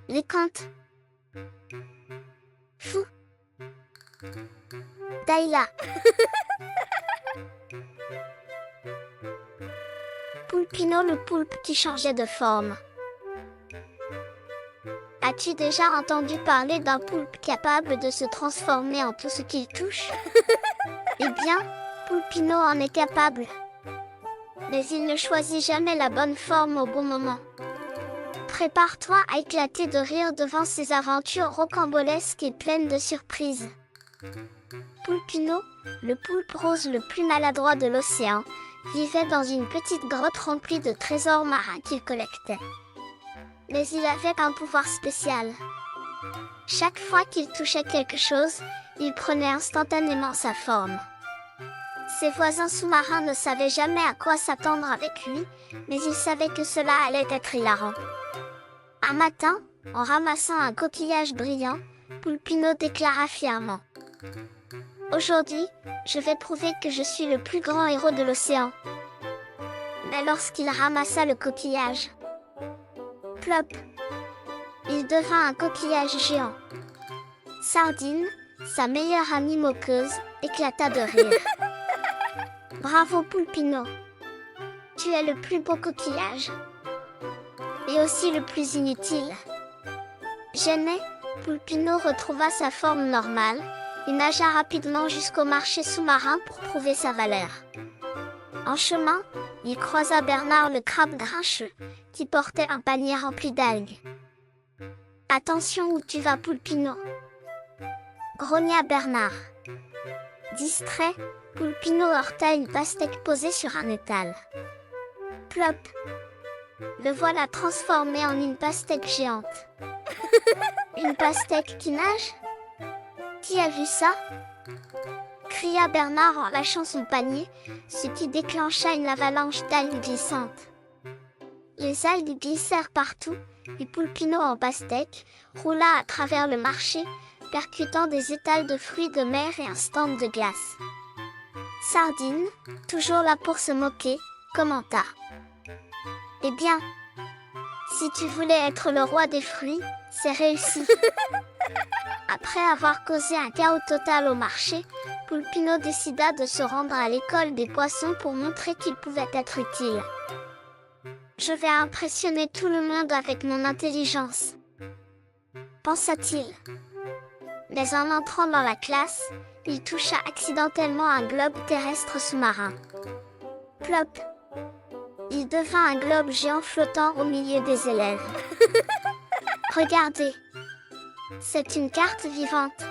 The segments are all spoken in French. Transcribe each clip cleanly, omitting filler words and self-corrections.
Les contes. Fou. Dayla. Poulpino le poulpe qui changeait de forme. As-tu déjà entendu parler d'un poulpe capable de se transformer en tout ce qu'il touche? Eh bien, Poulpino en est capable. Mais il ne choisit jamais la bonne forme au bon moment. Prépare-toi à éclater de rire devant ces aventures rocambolesques et pleines de surprises. Poulpino, le poulpe rose le plus maladroit de l'océan, vivait dans une petite grotte remplie de trésors marins qu'il collectait. Mais il avait un pouvoir spécial. Chaque fois qu'il touchait quelque chose, il prenait instantanément sa forme. Ses voisins sous-marins ne savaient jamais à quoi s'attendre avec lui, mais ils savaient que cela allait être hilarant. Un matin, en ramassant un coquillage brillant, Poulpino déclara fièrement: « Aujourd'hui, je vais prouver que je suis le plus grand héros de l'océan. » Mais lorsqu'il ramassa le coquillage, plop, il devint un coquillage géant. Sardine, sa meilleure amie moqueuse, éclata de rire. « Bravo Poulpino, tu es le plus beau coquillage. Et aussi le plus inutile. » Gêné, Poulpino retrouva sa forme normale et nagea rapidement jusqu'au marché sous-marin pour prouver sa valeur. En chemin, il croisa Bernard le crabe grincheux, qui portait un panier rempli d'algues. « Attention où tu vas, Poulpino !» grogna Bernard. Distrait, Poulpino heurta une pastèque posée sur un étal. Plop! Le voilà transformé en une pastèque géante. Une pastèque qui nage? Qui a vu ça? Cria Bernard en lâchant son panier, ce qui déclencha une avalanche d'algues glissantes. Les algues glissèrent partout, et Poulpino en pastèque roula à travers le marché, percutant des étals de fruits de mer et un stand de glace. Sardine, toujours là pour se moquer, commenta: « Eh bien, si tu voulais être le roi des fruits, c'est réussi. » Après avoir causé un chaos total au marché, Poulpino décida de se rendre à l'école des poissons pour montrer qu'il pouvait être utile. « Je vais impressionner tout le monde avec mon intelligence, » pensa-t-il. Mais en entrant dans la classe, il toucha accidentellement un globe terrestre sous-marin. Plop! Il devint un globe géant flottant au milieu des élèves. « Regardez! C'est une carte vivante !»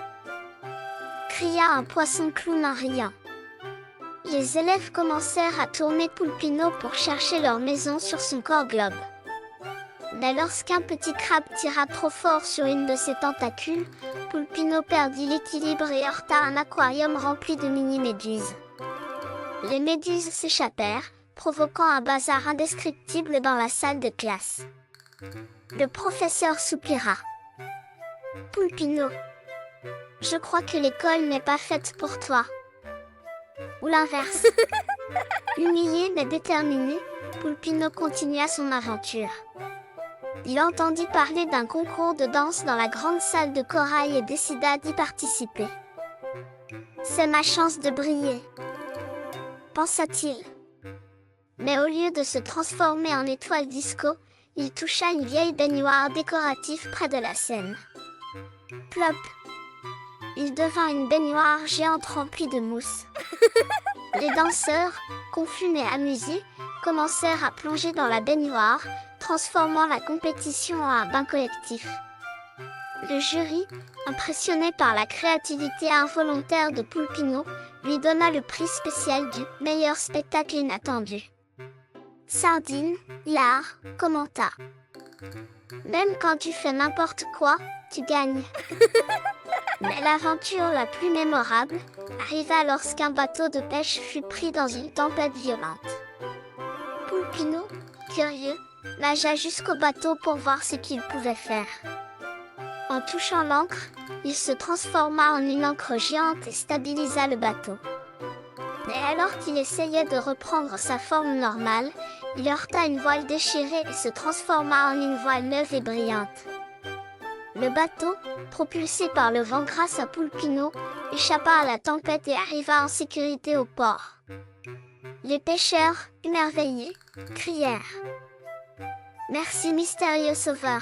cria un poisson clown en riant. Les élèves commencèrent à tourner Poulpino pour chercher leur maison sur son corps globe. Mais lorsqu'un petit crabe tira trop fort sur une de ses tentacules, Poulpino perdit l'équilibre et heurta un aquarium rempli de mini-méduses. Les méduses s'échappèrent, provoquant un bazar indescriptible dans la salle de classe. Le professeur soupira. « Poulpino, je crois que l'école n'est pas faite pour toi. » Ou l'inverse. Humilié mais déterminé, Poulpino continua son aventure. Il entendit parler d'un concours de danse dans la grande salle de corail et décida d'y participer. « C'est ma chance de briller, » pensa-t-il. Mais au lieu de se transformer en étoile disco, il toucha une vieille baignoire décorative près de la scène. Plop! Il devint une baignoire géante remplie de mousse. Les danseurs, confus mais amusés, commencèrent à plonger dans la baignoire, transformant la compétition en un bain collectif. Le jury, impressionné par la créativité involontaire de Poulpino, lui donna le prix spécial du meilleur spectacle inattendu. Sardine, hilar, commenta: « Même quand tu fais n'importe quoi, tu gagnes. » Mais l'aventure la plus mémorable arriva lorsqu'un bateau de pêche fut pris dans une tempête violente. Poulpino, curieux, nagea jusqu'au bateau pour voir ce qu'il pouvait faire. En touchant l'ancre, il se transforma en une ancre géante et stabilisa le bateau. Mais alors qu'il essayait de reprendre sa forme normale, il heurta une voile déchirée et se transforma en une voile neuve et brillante. Le bateau, propulsé par le vent grâce à Poulpino, échappa à la tempête et arriva en sécurité au port. Les pêcheurs, émerveillés, crièrent « Merci mystérieux sauveur !»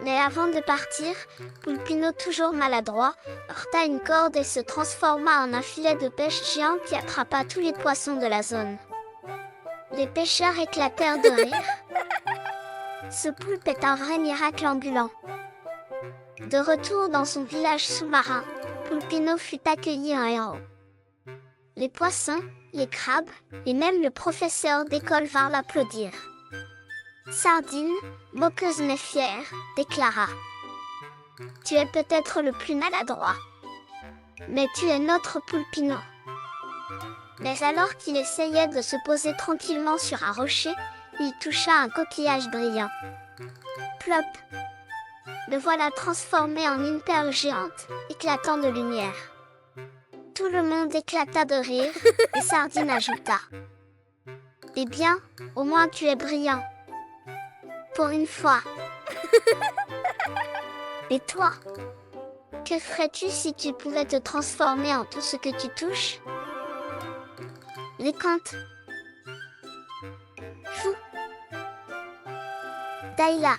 Mais avant de partir, Poulpino, toujours maladroit, heurta une corde et se transforma en un filet de pêche géant qui attrapa tous les poissons de la zone. Les pêcheurs éclatèrent de rire. Ce poulpe est un vrai miracle ambulant. De retour dans son village sous-marin, Poulpino fut accueilli en héros. Les poissons, les crabes, et même le professeur d'école vinrent l'applaudir. Sardine, moqueuse mais fière, déclara « Tu es peut-être le plus maladroit, mais tu es notre Poulpino. » Mais alors qu'il essayait de se poser tranquillement sur un rocher, il toucha un coquillage brillant. Plop! Le voilà transformé en une perle géante, éclatant de lumière. Tout le monde éclata de rire, et Sardine ajouta « Eh bien, au moins tu es brillant. Pour une fois. » Et toi? Que ferais-tu si tu pouvais te transformer en tout ce que tu touches? Les contes. Fou. Daïla.